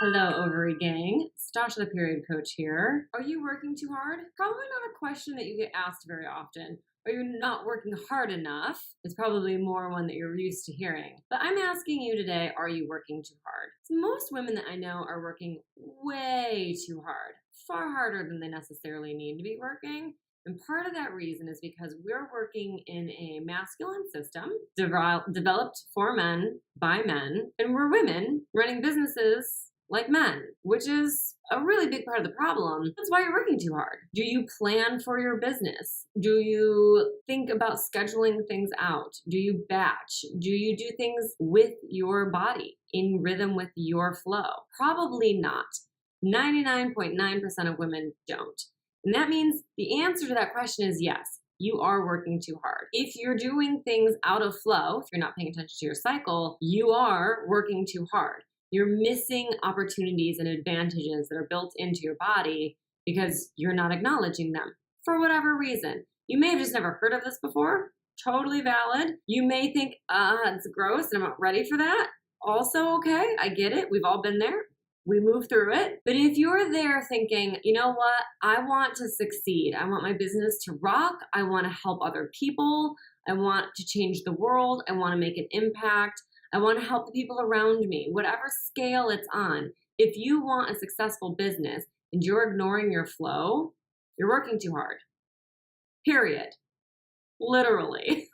Hello, Ovary Gang. Stasha the Period Coach here. Are you working too hard? Probably not a question that you get asked very often. Are you not working hard enough? It's probably more one that you're used to hearing. But I'm asking you today, are you working too hard? So most women that I know are working way too hard, far harder than they necessarily need to be working. And part of that reason is because we're working in a masculine system developed for men by men, and we're women running businesses like men, which is a really big part of the problem. That's why you're working too hard. Do you plan for your business? Do you think about scheduling things out? Do you batch? Do you do things with your body in rhythm with your flow? Probably not. 99.9% of women don't. And that means the answer to that question is yes, you are working too hard. If you're doing things out of flow, if you're not paying attention to your cycle, you are working too hard. You're missing opportunities and advantages that are built into your body because you're not acknowledging them for whatever reason. You may have just never heard of this before. Totally valid. You may think, it's gross and I'm not ready for that. Also okay, I get it. We've all been there. We move through it. But if you're there thinking, you know what, I want to succeed. I want my business to rock. I want to help other people. I want to change the world. I want to make an impact. I want to help the people around me, whatever scale it's on. If you want a successful business and you're ignoring your flow, you're working too hard. Period. Literally.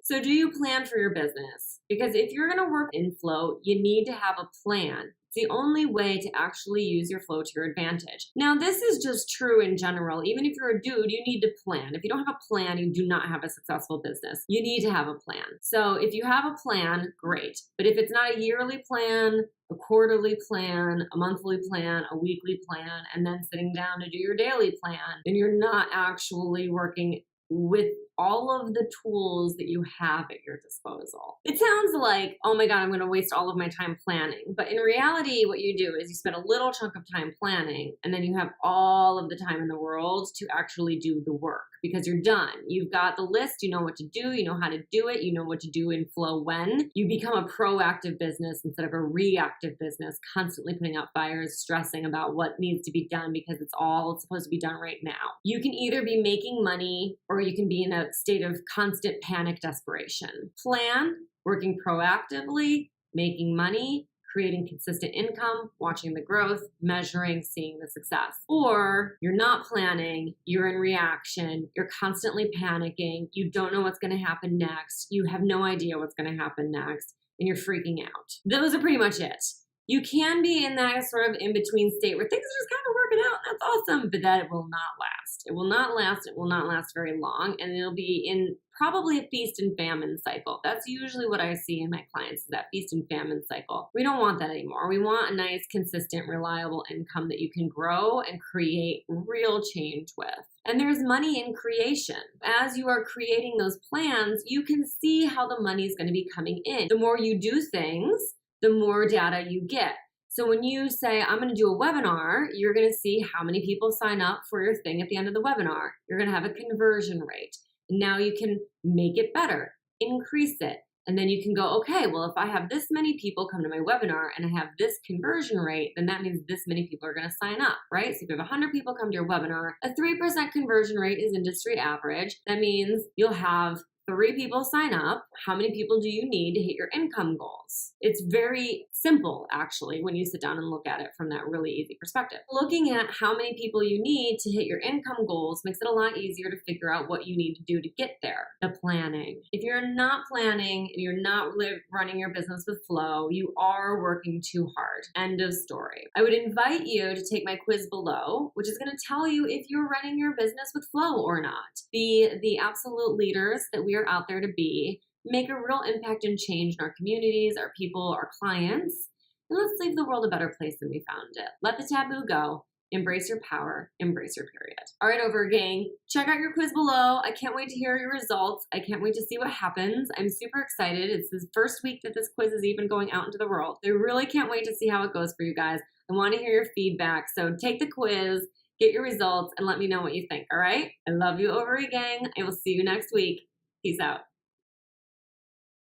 So do you plan for your business? Because if you're going to work in flow, you need to have a plan. It's the only way to actually use your flow to your advantage. Now, this is just true in general. Even if you're a dude, you need to plan. If you don't have a plan, you do not have a successful business. You need to have a plan. So if you have a plan, great. But if it's not a yearly plan, a quarterly plan, a monthly plan, a weekly plan, and then sitting down to do your daily plan, then you're not actually working with all of the tools that you have at your disposal. It sounds like, oh my God, I'm going to waste all of my time planning. But in reality, what you do is you spend a little chunk of time planning, and then you have all of the time in the world to actually do the work because you're done. You've got the list, you know what to do, you know how to do it, you know what to do in flow when. You become a proactive business instead of a reactive business, constantly putting out fires, stressing about what needs to be done because it's all supposed to be done right now. You can either be making money or you can be in a state of constant panic desperation. Plan, working proactively, making money, creating consistent income, watching the growth, measuring, seeing the success. Or you're not planning, you're in reaction, you're constantly panicking, you don't know what's going to happen next, you have no idea what's going to happen next, and you're freaking out. Those are pretty much it. You can be in that sort of in-between state where things are just kind of working out, and that's awesome, but that it will not last. It will not last, it will not last very long, and it'll be in probably a feast and famine cycle. That's usually what I see in my clients, is that feast and famine cycle. We don't want that anymore. We want a nice, consistent, reliable income that you can grow and create real change with. And there's money in creation. As you are creating those plans, you can see how the money is going to be coming in. The more you do things, the more data you get. So when you say, I'm going to do a webinar, you're going to see how many people sign up for your thing at the end of the webinar. You're going to have a conversion rate. Now you can make it better, increase it. And then you can go, okay, well, if I have this many people come to my webinar and I have this conversion rate, then that means this many people are going to sign up, right? So if you have 100 people come to your webinar, a 3% conversion rate is industry average. That means you'll have 3 people sign up. How many people do you need to hit your income goals? It's very simple, actually, when you sit down and look at it from that really easy perspective. Looking at how many people you need to hit your income goals makes it a lot easier to figure out what you need to do to get there. The planning. If you're not planning and you're not running your business with flow, you are working too hard. End of story. I would invite you to take my quiz below, which is going to tell you if you're running your business with flow or not. Be the absolute leaders that we are out there to be, make a real impact and change in our communities, our people, our clients, and let's leave the world a better place than we found it. Let the taboo go. Embrace your power. Embrace your period. All right, Ovary Gang, check out your quiz below. I can't wait to hear your results. I can't wait to see what happens. I'm super excited. It's the first week that this quiz is even going out into the world. I really can't wait to see how it goes for you guys. I want to hear your feedback. So take the quiz, get your results, and let me know what you think, all right? I love you, Ovary Gang. I will see you next week. Peace out.